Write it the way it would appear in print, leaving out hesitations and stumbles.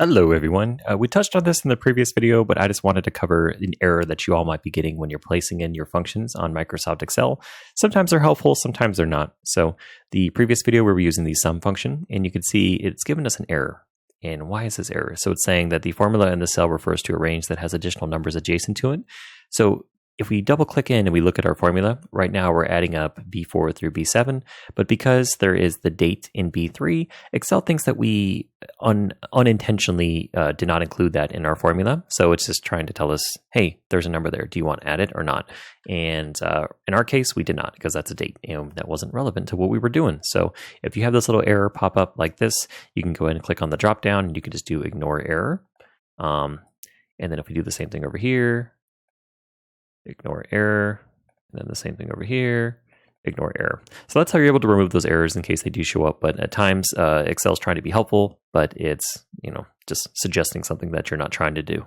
Hello, everyone. We touched on this in the previous video, but I just wanted to cover an error that you all might be getting when you're placing in your functions on Microsoft Excel. Sometimes they're helpful, sometimes they're not. So the previous video, we were using the sum function, and you can see it's given us an error. And why is this error? So it's saying that the formula in the cell refers to a range that has additional numbers adjacent to it. So if we double click in and we look at our formula, right now we're adding up B4 through B7, but because there is the date in B3, Excel thinks that we unintentionally did not include that in our formula. So it's just trying to tell us, hey, there's a number there. Do you want to add it or not? And in our case, we did not, because that's a date. That wasn't relevant to what we were doing. So if you have this little error pop up like this, you can go ahead and click on the drop down and you can just do ignore error. And then if we do the same thing over here, ignore error, and then the same thing over here, ignore error. So that's how you're able to remove those errors in case they do show up. But at times, Excel's trying to be helpful, but it's just suggesting something that you're not trying to do.